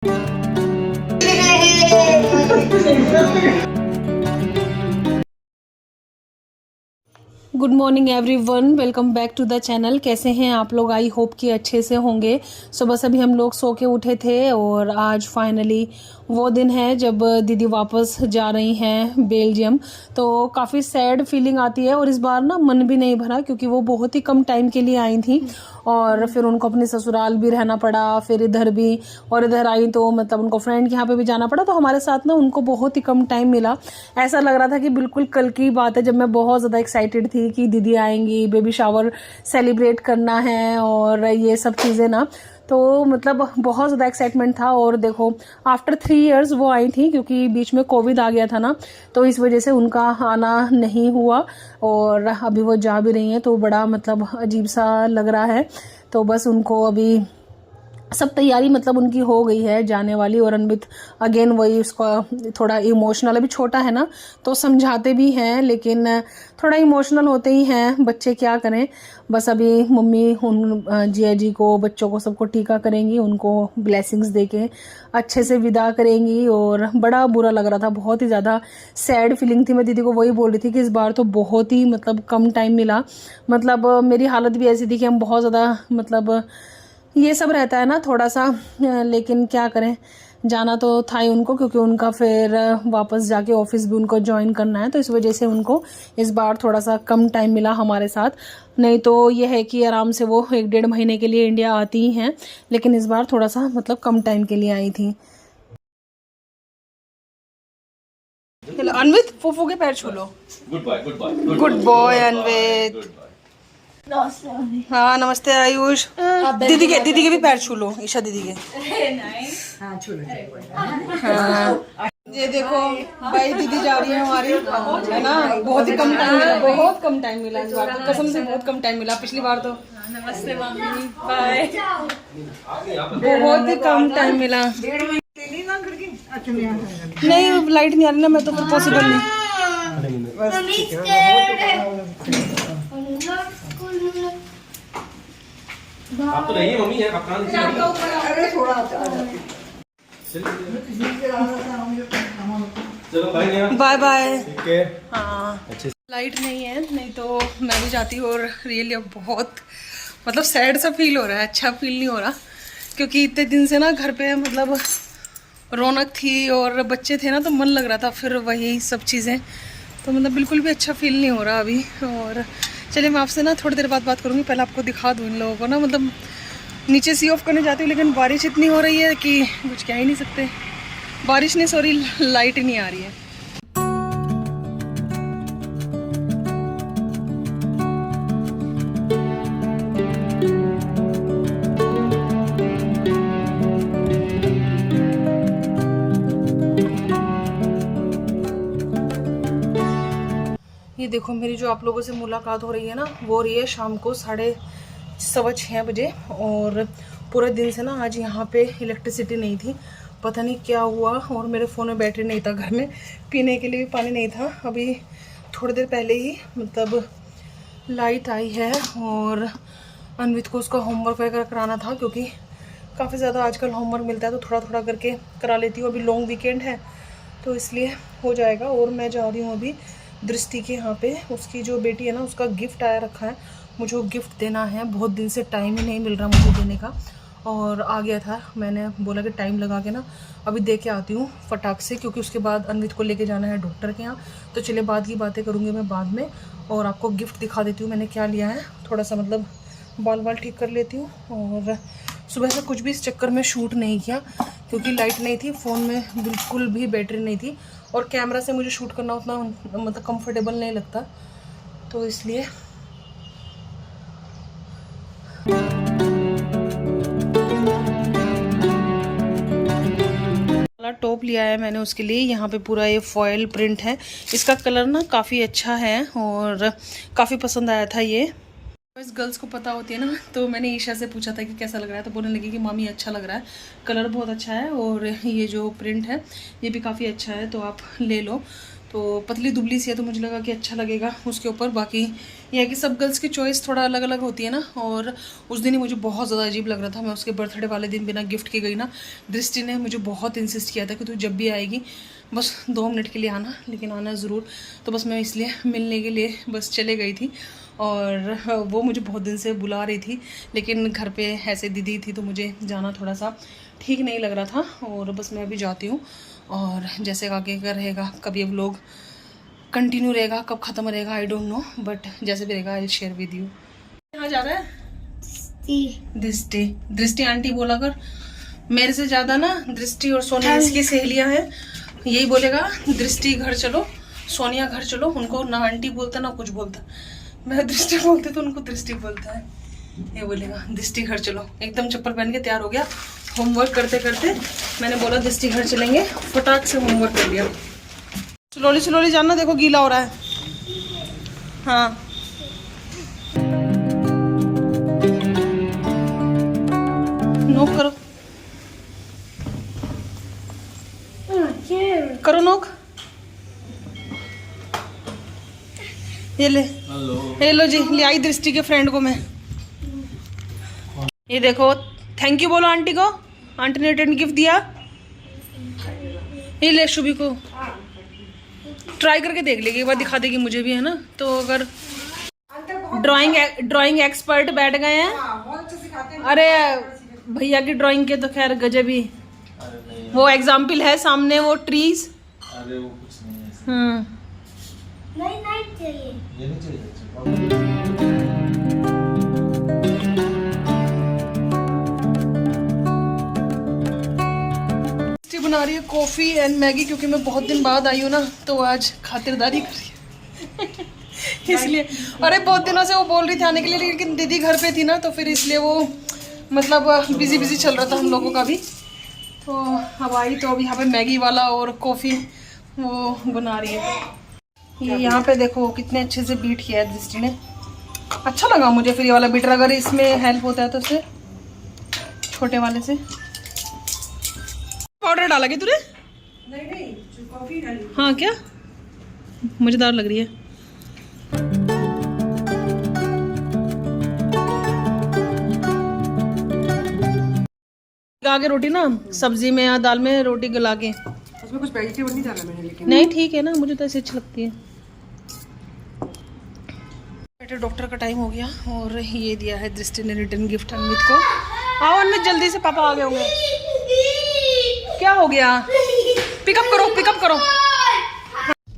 Good morning everyone, welcome back to the channel. कैसे हैं आप लोग? आई होप कि अच्छे से होंगे। सुबह से भी हम लोग सो के उठे थे और आज फाइनली वो दिन है जब दीदी वापस जा रही हैं बेल्जियम। तो काफ़ी सैड फीलिंग आती है और इस बार ना मन भी नहीं भरा क्योंकि वो बहुत ही कम टाइम के लिए आई थी और फिर उनको अपने ससुराल भी रहना पड़ा, फिर इधर भी, और इधर आई तो मतलब उनको फ्रेंड के यहाँ पे भी जाना पड़ा। तो हमारे साथ ना उनको बहुत ही कम टाइम मिला। ऐसा लग रहा था कि बिल्कुल कल की बात है जब मैं बहुत ज़्यादा एक्साइटेड थी कि दीदी आएंगी, बेबी शावर सेलिब्रेट करना है और ये सब चीज़ें ना। तो मतलब बहुत ज़्यादा एक्साइटमेंट था। और देखो आफ्टर 3 इयर्स वो आई थी क्योंकि बीच में कोविड आ गया था ना, तो इस वजह से उनका आना नहीं हुआ और अभी वो जा भी रही हैं तो बड़ा मतलब अजीब सा लग रहा है। तो बस उनको अभी सब तैयारी मतलब उनकी हो गई है जाने वाली। और अनवित अगेन वही उसका थोड़ा इमोशनल, अभी छोटा है ना तो समझाते भी हैं लेकिन थोड़ा इमोशनल होते ही हैं बच्चे, क्या करें। बस अभी मम्मी उन जिया जी को, बच्चों को, सबको टीका करेंगी, उनको ब्लेसिंग्स देके अच्छे से विदा करेंगी। और बड़ा बुरा लग रहा था, बहुत ही ज़्यादा सैड फीलिंग थी। मैं दीदी को वही बोल रही थी कि इस बार तो बहुत ही मतलब कम टाइम मिला। मतलब मेरी हालत भी ऐसी थी कि हम बहुत ज़्यादा मतलब ये सब रहता है ना थोड़ा सा, लेकिन क्या करें, जाना तो था ही उनको क्योंकि उनका फिर वापस जाके ऑफिस भी उनको ज्वाइन करना है। तो इस वजह से उनको इस बार थोड़ा सा कम टाइम मिला हमारे साथ। नहीं तो ये है कि आराम से वो 1-1.5 महीने के लिए इंडिया आती ही हैं, लेकिन इस बार थोड़ा सा मतलब कम टाइम के लिए आई थी। चलो अनवित, फूफू के पैर छू लो। Good boy Anvit. हाँ नमस्ते आयुष। दीदी के भी पैर छू लो, ईशा दीदी के। हाँ ये देखो भाई, दीदी जा रही है हमारी, है ना। बहुत ही कम टाइम मिला, बहुत कम टाइम मिला इस बार, कसम से बहुत कम टाइम मिला। पिछली बार तो नमस्ते मम्मी बाय, बहुत ही कम टाइम मिला। नहीं लाइट नहीं आ रही ना, मैं तो फिर पॉसिबल नहीं। आप तो नहीं मम्मी है कप्तान। अरे थोड़ा चलो बाय बाय। हाँ लाइट नहीं है, नहीं तो मैं भी जाती हूँ। और रियली अब बहुत मतलब सैड सा फील हो रहा है, अच्छा फील नहीं हो रहा क्योंकि इतने दिन से ना घर पे मतलब रौनक थी और बच्चे थे ना तो मन लग रहा था, फिर वही सब चीज़ें, तो मतलब बिल्कुल भी अच्छा फील नहीं हो रहा अभी। और चलिए मैं आपसे ना थोड़ी देर बाद बात करूँगी, पहले आपको दिखा दूँ इन लोगों को ना। मतलब नीचे सी ऑफ करने जाती हूँ लेकिन बारिश इतनी हो रही है कि कुछ कह ही नहीं सकते। बारिश नहीं, सॉरी लाइट ही नहीं आ रही है। ये देखो मेरी जो आप लोगों से मुलाकात हो रही है ना, वो हो रही है शाम को 6:15 बजे। और पूरे दिन से ना आज यहाँ पे इलेक्ट्रिसिटी नहीं थी, पता नहीं क्या हुआ। और मेरे फ़ोन में बैटरी नहीं था, घर में पीने के लिए भी पानी नहीं था। अभी थोड़ी देर पहले ही मतलब लाइट आई है। और अनवित को उसका होमवर्क वगैरह कराना था क्योंकि काफ़ी ज़्यादा आजकल होमवर्क मिलता है, तो थोड़ा थोड़ा करके करा लेती हूँ। अभी लॉन्ग वीकेंड है तो इसलिए हो जाएगा। और मैं जा रही हूँ अभी दृष्टि के यहाँ पे, उसकी जो बेटी है ना उसका गिफ्ट आया रखा है, मुझे वो गिफ्ट देना है। बहुत दिन से टाइम ही नहीं मिल रहा मुझे देने का, और आ गया था। मैंने बोला कि टाइम लगा के ना अभी दे के आती हूँ फटाक से, क्योंकि उसके बाद अनवित को लेके जाना है डॉक्टर के यहाँ। तो चलिए बाद की बातें करूँगी मैं बाद में, और आपको गिफ्ट दिखा देती हूँ मैंने क्या लिया है। थोड़ा सा मतलब बाल ठीक कर लेती हूँ। और सुबह से कुछ भी इस चक्कर में शूट नहीं किया क्योंकि लाइट नहीं थी, फ़ोन में बिल्कुल भी बैटरी नहीं थी, और कैमरा से मुझे शूट करना उतना मतलब कंफर्टेबल नहीं लगता, तो इसलिए। टॉप लिया है मैंने उसके लिए। यहाँ पे पूरा ये फॉयल प्रिंट है, इसका कलर ना काफ़ी अच्छा है और काफ़ी पसंद आया था ये। इस गर्ल्स को पता होती है ना, तो मैंने ईशा से पूछा था कि कैसा लग रहा है, तो बोलने लगी कि मामी अच्छा लग रहा है, कलर बहुत अच्छा है और ये जो प्रिंट है ये भी काफ़ी अच्छा है, तो आप ले लो। तो पतली दुबली सी है तो मुझे लगा कि अच्छा लगेगा उसके ऊपर। बाकी यह है कि सब गर्ल्स की चॉइस थोड़ा अलग अलग होती है ना। और उस दिन ही मुझे बहुत ज़्यादा अजीब लग रहा था, मैं उसके बर्थडे वाले दिन बिना गिफ्ट के गई ना। दृष्टि ने मुझे बहुत इंसिस्ट किया था कि तू जब भी आएगी बस 2 मिनट के लिए आना, लेकिन आना ज़रूर। तो बस मैं इसलिए मिलने के लिए बस चले गई थी। और वो मुझे बहुत दिन से बुला रही थी, लेकिन घर पे ऐसे दीदी थी तो मुझे जाना थोड़ा सा ठीक नहीं लग रहा था। और बस मैं अभी जाती हूँ, और जैसे आगे का रहेगा, कभी अब लोग कंटिन्यू रहेगा, कब ख़त्म रहेगा आई डोंट नो, बट जैसे भी रहेगा आई शेयर विद यू। कहाँ जा रहा है? दृष्टि। दृष्टि आंटी बोला कर, मेरे से ज़्यादा ना दृष्टि और सोनिया इसकी सहेलियाँ हैं। यही बोलेगा दृष्टि घर चलो, सोनिया घर चलो। उनको ना आंटी बोलता ना कुछ बोलता, मैं दृष्टि बोलते तो उनको दृष्टि बोलता है। ये बोलेगा दृष्टि घर चलो। एकदम चप्पल पहन के तैयार हो गया। होमवर्क करते करते मैंने बोला दृष्टि घर चलेंगे, फटाक से होमवर्क कर लिया। स्लोली स्लोली जाना, देखो गीला हो रहा है। हाँ नोक करो, करो नोक। ये ले, ये लो जी, ले आई दृष्टि के फ्रेंड को मैं। ये देखो, थैंक यू बोलो आंटी को, आंटी ने रिटर्न गिफ्ट दिया। ये ले शुभी को, ट्राई करके देख लेगी, एक बार दिखा देगी मुझे भी, है ना। तो अगर ड्राइंग एक्सपर्ट बैठ गए हैं। अरे भैया की ड्राइंग के तो खैर गजब ही, वो एग्जाम्पल है सामने वो ट्रीज। अरे वो कुछ नहीं है। नहीं चाहिए, ये नहीं चाहिए। बना रही है कॉफ़ी एंड मैगी, क्योंकि मैं बहुत दिन बाद आई हूँ ना, तो आज खातिरदारी कर रही है इसलिए। अरे बहुत दिनों से वो बोल रही थी आने के लिए, लेकिन दीदी घर पे थी ना, तो फिर इसलिए वो मतलब बिजी चल रहा था हम लोगों का भी। तो अब आई तो अभी यहाँ पे मैगी वाला और कॉफ़ी वो बना रही है। ये यहाँ पे देखो कितने अच्छे से बीट किया है दृष्टि ने, अच्छा लगा मुझे। फिर ये वाला बीटर अगर इसमें हेल्प होता है तो उससे छोटे वाले से। पाउडर डाला क्या तूने? नहीं कॉफी डाली। हाँ क्या, मजेदार लग रही है। गला के रोटी ना, सब्जी में या दाल में रोटी गला के, उसमें कुछ वेजिटेबल नहीं डाला मैंने, लेकिन नहीं ठीक है ना, मुझे तो ऐसे अच्छी लगती है। बेटे डॉक्टर का टाइम हो गया, और ये दिया है दृष्टि ने रिटर्न गिफ्ट अनमित को। आओ अनमित जल्दी से, पापा आ गए होंगे। क्या हो गया? पिकअप करो।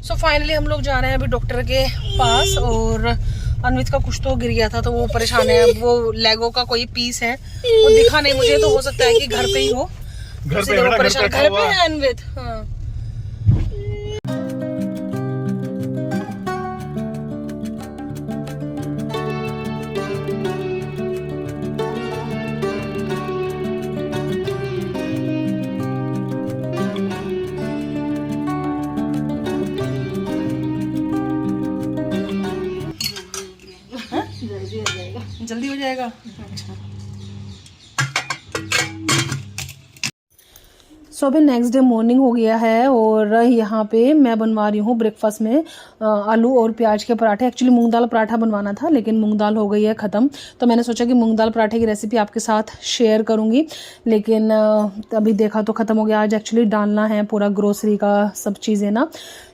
सो फाइनली हम लोग जा रहे हैं अभी डॉक्टर के पास, और अनवित का कुछ तो गिर गया था तो वो परेशान है। वो लेगो का कोई पीस है, वो दिखा नहीं मुझे, तो हो सकता है कि घर पे ही हो। घर पे है अनवित। हाँ जल्दी हो जाएगा। अच्छा, सो अभी नेक्स्ट डे मॉर्निंग हो गया है, और यहाँ पे मैं बनवा रही हूँ ब्रेकफास्ट में आलू और प्याज के पराठे। एक्चुअली मूंग दाल पराठा बनवाना था, लेकिन मूंग दाल हो गई है ख़त्म, तो मैंने सोचा कि मूंग दाल पराठे की रेसिपी आपके साथ शेयर करूँगी, लेकिन अभी देखा तो ख़त्म हो गया। आज एक्चुअली डालना है पूरा ग्रोसरी का सब चीज़ें ना,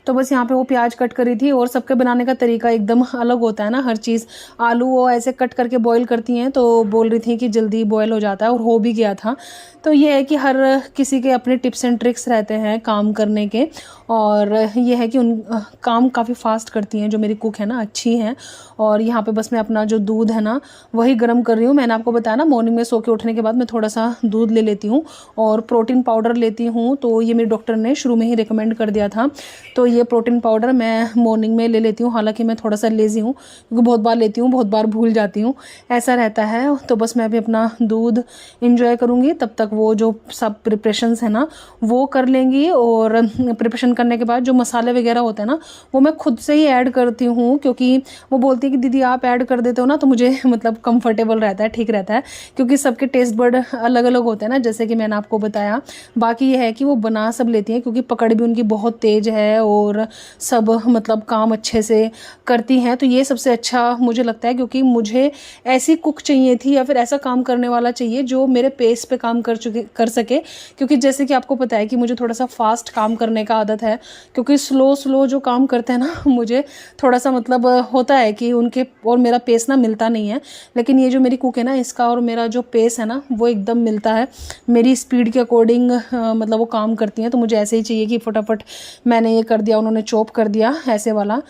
तो बस यहाँ पे वो प्याज कट करी थी। और सबके बनाने का तरीका एकदम अलग होता है ना, हर चीज़। आलू वो ऐसे कट करके बॉईल करती हैं, तो बोल रही थी कि जल्दी बॉईल हो जाता है, और हो भी गया था। तो ये है कि हर किसी के अपने टिप्स एंड ट्रिक्स रहते हैं काम करने के, और ये है कि उन काम काफ़ी फास्ट करती हैं जो मेरी कुक है ना, अच्छी हैं। और यहाँ पे बस मैं अपना जो दूध है ना वही गर्म कर रही हूँ। मैंने आपको बताया ना, मॉर्निंग में सो के उठने के बाद मैं थोड़ा सा दूध ले लेती हूँ और प्रोटीन पाउडर लेती हूँ। तो ये मेरे डॉक्टर ने शुरू में ही रिकमेंड कर दिया था, तो ये प्रोटीन पाउडर मैं मॉर्निंग में ले लेती हूँ। हालांकि मैं थोड़ा सा लेज़ी हूँ, क्योंकि बहुत बार लेती हूँ, बहुत बार भूल जाती हूँ, ऐसा रहता है। तो बस मैं भी अपना दूध इंजॉय करूँगी, तब तक वो जो सब प्रिपरेशंस है ना ना वो कर लेंगी। और प्रिपरेशन करने के बाद जो मसाले वगैरह होते हैं ना वो मैं खुद से ही ऐड करती हूँ, क्योंकि वो बोलती है कि दीदी आप ऐड कर देते हो ना तो मुझे मतलब कंफर्टेबल रहता है, ठीक रहता है, क्योंकि सबके टेस्ट बर्ड अलग अलग होते हैं ना, जैसे कि मैंने आपको बताया। बाकी ये है कि वो बना सब लेती हैं, क्योंकि पकड़ भी उनकी बहुत तेज़ है और सब मतलब काम अच्छे से करती हैं। तो ये सबसे अच्छा मुझे लगता है, क्योंकि मुझे ऐसी कुक चाहिए थी या फिर ऐसा काम करने वाला चाहिए जो मेरे पेस पे काम कर सके। क्योंकि जैसे कि आपको पता है कि मुझे थोड़ा सा फास्ट काम करने का आदत है, क्योंकि स्लो जो काम करते हैं ना मुझे थोड़ा सा मतलब होता है कि उनके और मेरा पेस ना मिलता नहीं है। लेकिन ये जो मेरी कुक है ना, इसका और मेरा जो पेस है ना वो एकदम मिलता है, मेरी स्पीड के अकॉर्डिंग मतलब वो काम करती हैं। तो मुझे ऐसे ही चाहिए कि फटाफट मैंने ये कर दिया, उन्होंने चॉप कर दिया ऐसे वाला,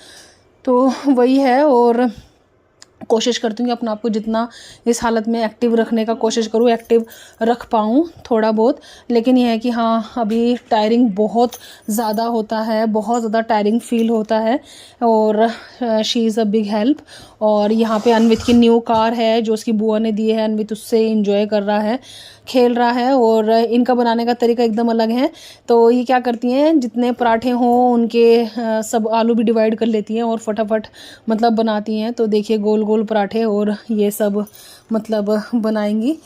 तो वही है। और कोशिश करती हूँ कि अपने आप को जितना इस हालत में एक्टिव रखने का कोशिश करूँ, एक्टिव रख पाऊँ थोड़ा बहुत। लेकिन यह है कि हाँ अभी टायरिंग बहुत ज़्यादा होता है, बहुत ज़्यादा टायरिंग फील होता है। और she is a big help. और यहाँ पे अनवित की न्यू कार है जो उसकी बुआ ने दी है, अनवित उससे इंजॉय कर रहा है, खेल रहा है। और इनका बनाने का तरीका एकदम अलग है। तो ये क्या करती हैं, जितने पराठे हों उनके सब आलू भी डिवाइड कर लेती हैं और फटाफट मतलब बनाती हैं। तो देखिए गोल गोल पराठे और ये सब मतलब बनाएंगी।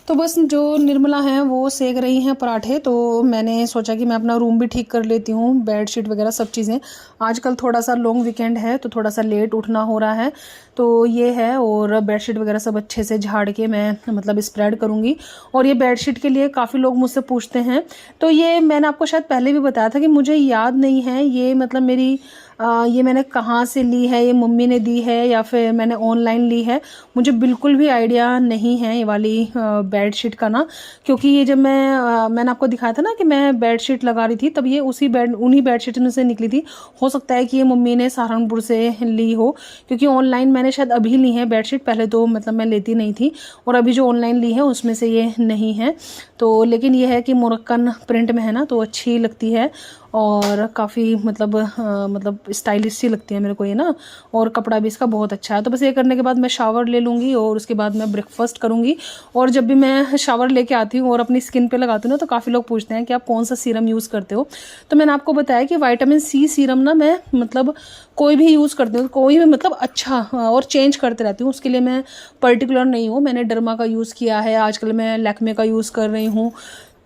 तो बस जो निर्मला हैं वो सेक रही हैं पराठे, तो मैंने सोचा कि मैं अपना रूम भी ठीक कर लेती हूँ, बेडशीट वगैरह सब चीज़ें। आजकल थोड़ा सा लॉन्ग वीकेंड है तो थोड़ा सा लेट उठना हो रहा है, तो ये है। और बेडशीट वगैरह सब अच्छे से झाड़ के मैं मतलब स्प्रेड करूँगी। और ये बेडशीट के लिए काफ़ी लोग मुझसे पूछते हैं, तो ये मैंने आपको शायद पहले भी बताया था कि मुझे याद नहीं है ये मतलब मेरी ये मैंने कहाँ से ली है, ये मम्मी ने दी है या फिर मैंने ऑनलाइन ली है, मुझे बिल्कुल भी आइडिया नहीं है ये वाली बेडशीट का ना। क्योंकि ये जब मैंने आपको दिखाया था ना कि मैं बेडशीट लगा रही थी, तब ये उन्हीं बेडशीट में से निकली थी। हो सकता है कि ये मम्मी ने सहारनपुर से ली हो, क्योंकि ऑनलाइन मैंने शायद अभी ली है बेडशीट, पहले तो मतलब मैं लेती नहीं थी, और अभी जो ऑनलाइन ली है उसमें से ये नहीं है। तो लेकिन ये है कि मोरक्कन प्रिंट में है ना, तो अच्छी लगती है और काफ़ी मतलब स्टाइलिश सी लगती है मेरे को ये ना। और कपड़ा भी इसका बहुत अच्छा है। तो बस ये करने के बाद मैं शावर ले लूँगी और उसके बाद मैं ब्रेकफास्ट करूँगी। और जब भी मैं शावर लेके आती हूँ और अपनी स्किन पे लगाती हूँ ना, तो काफ़ी लोग पूछते हैं कि आप कौन सा सीरम यूज़ करते हो। तो मैंने आपको बताया कि विटामिन सी सीरम ना मैं मतलब कोई भी यूज़ करती हूँ, कोई भी मतलब अच्छा और चेंज करते रहती हूँ, उसके लिए मैं पर्टिकुलर नहीं हूँ। मैंने डर्मा का यूज़ किया है, आजकल मैं लैक्मे का यूज़ कर रही हूँ,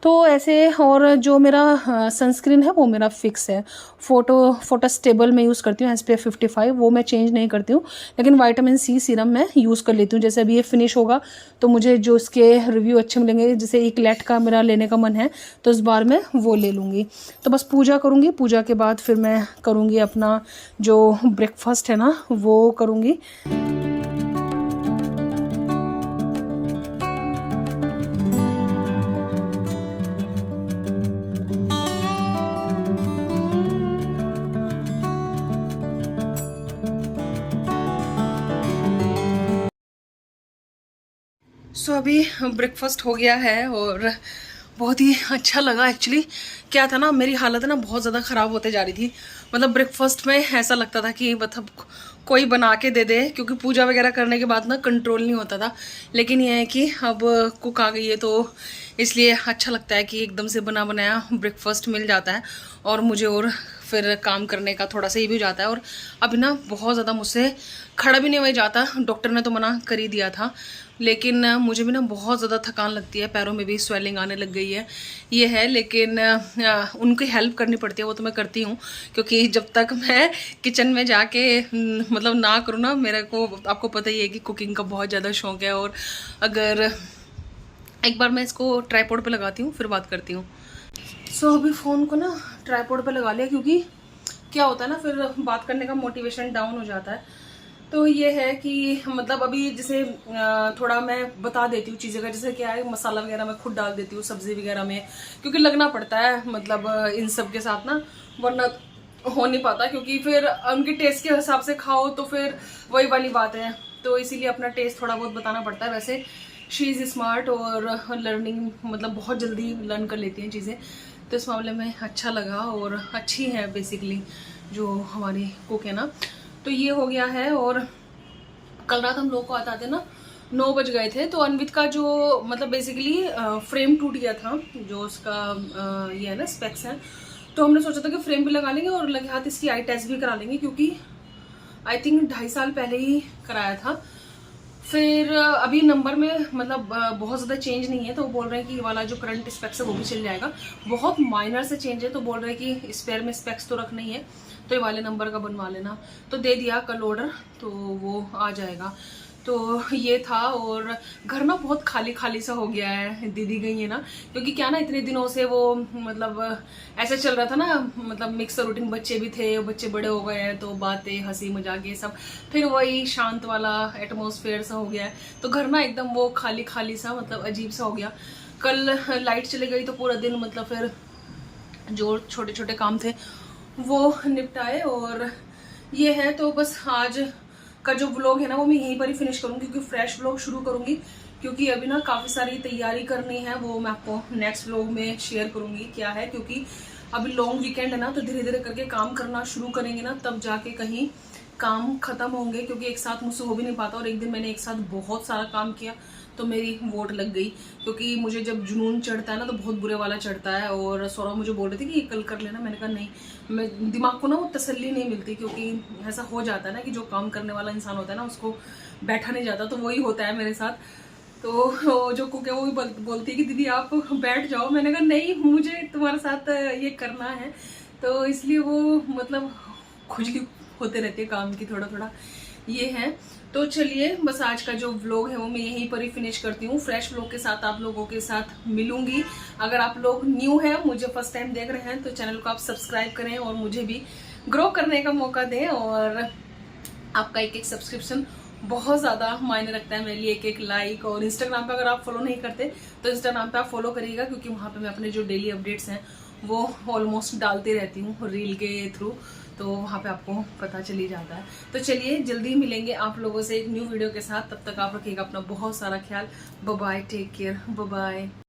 तो ऐसे। और जो मेरा सनस्क्रीन है वो मेरा फिक्स है, फोटो स्टेबल में यूज़ करती हूँ, SPF 55, वो मैं चेंज नहीं करती हूँ। लेकिन विटामिन सी सीरम मैं यूज़ कर लेती हूँ। जैसे अभी ये फिनिश होगा तो मुझे जो इसके रिव्यू अच्छे मिलेंगे, जैसे इक्लेट का मेरा लेने का मन है तो इस बार मैं वो ले लूँगी। तो बस पूजा करूँगी, पूजा के बाद फिर मैं करूँगी अपना जो ब्रेकफास्ट है ना वो करूँगी। सो अभी ब्रेकफास्ट हो गया है और बहुत ही अच्छा लगा। एक्चुअली क्या था ना, मेरी हालत ना बहुत ज़्यादा ख़राब होते जा रही थी। मतलब ब्रेकफास्ट में ऐसा लगता था कि मतलब कोई बना के दे दे, क्योंकि पूजा वगैरह करने के बाद ना कंट्रोल नहीं होता था। लेकिन यह है कि अब कुक आ गई है तो इसलिए अच्छा लगता है कि एकदम से बना बनाया ब्रेकफास्ट मिल जाता है और मुझे और फिर काम करने का थोड़ा सा ये भी हो जाता है। और अभी ना बहुत ज़्यादा मुझसे खड़ा भी नहीं हुआ जाता, डॉक्टर ने तो मना कर ही दिया था। लेकिन मुझे भी ना बहुत ज़्यादा थकान लगती है, पैरों में भी स्वेलिंग आने लग गई है, ये है। लेकिन उनकी हेल्प करनी पड़ती है, वो तो मैं करती हूँ, क्योंकि जब तक मैं किचन में जाके मतलब ना करूँ ना, मेरे को आपको पता ही है कि कुकिंग का बहुत ज़्यादा शौक है। और अगर एक बार मैं इसको ट्राइपॉड पे लगाती हूँ फिर बात करती हूँ। सो अभी फ़ोन को ना ट्राइपॉड पे लगा लिया, क्योंकि क्या होता है ना फिर बात करने का मोटिवेशन डाउन हो जाता है। तो ये है कि मतलब अभी जैसे थोड़ा मैं बता देती हूँ चीज़ें का, जैसे क्या है मसाला वगैरह मैं खुद डाल देती हूँ सब्जी वगैरह में, क्योंकि लगना पड़ता है मतलब इन सब के साथ ना, वरना हो नहीं पाता। क्योंकि फिर उनके टेस्ट के हिसाब से खाओ तो फिर वही वाली बात है, तो इसीलिए अपना टेस्ट थोड़ा बहुत बताना पड़ता है। वैसे शी इज़ स्मार्ट और लर्निंग मतलब बहुत जल्दी लर्न कर लेती हैं चीज़ें, तो इस मामले में अच्छा लगा और अच्छी है बेसिकली जो हमारी कुक है ना। तो ये हो गया है। और कल रात हम लोग को आते ना 9 बज गए थे, तो अनवित का जो मतलब बेसिकली फ्रेम टूट गया था, जो उसका ये है ना स्पेक्स है, तो हमने सोचा था कि फ्रेम भी लगा लेंगे और लगे हाथ इसकी आई टेस्ट भी करा लेंगे, क्योंकि आई थिंक 2.5 साल पहले ही कराया था। फिर अभी नंबर में मतलब बहुत ज़्यादा चेंज नहीं है, तो वो बोल रहे हैं कि ये वाला जो करंट स्पेक्स है वो भी चल जाएगा। बहुत माइनर से चेंज है, तो बोल रहे हैं कि स्पेयर में स्पेक्स तो रखना ही है, तो ये वाले नंबर का बनवा लेना। तो दे दिया कल ऑर्डर, तो वो आ जाएगा। तो ये था। और घर ना बहुत खाली खाली सा हो गया है, दीदी गई है ना, क्योंकि क्या ना इतने दिनों से वो मतलब ऐसा चल रहा था ना, मतलब मिक्स रूटीन, बच्चे भी थे, बच्चे बड़े हो गए हैं, तो बातें हंसी मजाक ये सब, फिर वही शांत वाला एटमॉस्फेयर सा हो गया है। तो घर ना एकदम वो खाली खाली सा मतलब अजीब सा हो गया। कल लाइट चली गई तो पूरा दिन मतलब फिर जो छोटे छोटे काम थे वो निपटाए। और ये है, तो बस आज का जो व्लॉग है ना वो मैं यहीं पर ही फिनिश करूंगी, क्योंकि फ्रेश व्लॉग शुरू करूंगी, क्योंकि अभी ना काफ़ी सारी तैयारी करनी है, वो मैं आपको नेक्स्ट व्लॉग में शेयर करूंगी क्या है। क्योंकि अभी लॉन्ग वीकेंड है ना, तो धीरे धीरे करके काम करना शुरू करेंगे ना, तब जाके कहीं काम खत्म होंगे, क्योंकि एक साथ मुझसे हो भी नहीं पाता। और एक दिन मैंने एक साथ बहुत सारा काम किया तो मेरी वोट लग गई, क्योंकि मुझे जब जुनून चढ़ता है ना तो बहुत बुरे वाला चढ़ता है। और सौरभ मुझे बोल रहे थे कि ये कल कर लेना, मैंने कहा नहीं, मैं दिमाग को ना वो तसल्ली नहीं मिलती, क्योंकि ऐसा हो जाता है ना कि जो काम करने वाला इंसान होता है ना उसको बैठा नहीं जाता, तो वही होता है मेरे साथ। तो जो कुक है वो भी बोलती है कि दीदी आप बैठ जाओ, मैंने कहा नहीं, मुझे तुम्हारे साथ ये करना है, तो इसलिए वो मतलब खुजली होते रहती है काम की थोड़ा थोड़ा, ये है। तो चलिए बस आज का जो व्लॉग है वो मैं यहीं पर ही फिनिश करती हूँ। फ्रेश व्लॉग के साथ आप लोगों के साथ मिलूंगी। अगर आप लोग न्यू हैं, मुझे फर्स्ट टाइम देख रहे हैं, तो चैनल को आप सब्सक्राइब करें और मुझे भी ग्रो करने का मौका दें। और आपका एक एक सब्सक्रिप्शन बहुत ज़्यादा मायने रखता है मेरे लिए, एक एक लाइक। और इंस्टाग्राम पे अगर आप फॉलो नहीं करते तो इंस्टाग्राम पे आप फॉलो करिएगा, क्योंकि वहाँ पे मैं अपने जो डेली अपडेट्स हैं वो ऑलमोस्ट डालती रहती हूँ रील के थ्रू, तो वहाँ पे आपको पता चली जाता है। तो चलिए जल्दी मिलेंगे आप लोगों से एक न्यू वीडियो के साथ, तब तक आप रखिएगा अपना बहुत सारा ख्याल। Bye bye, take care, bye bye.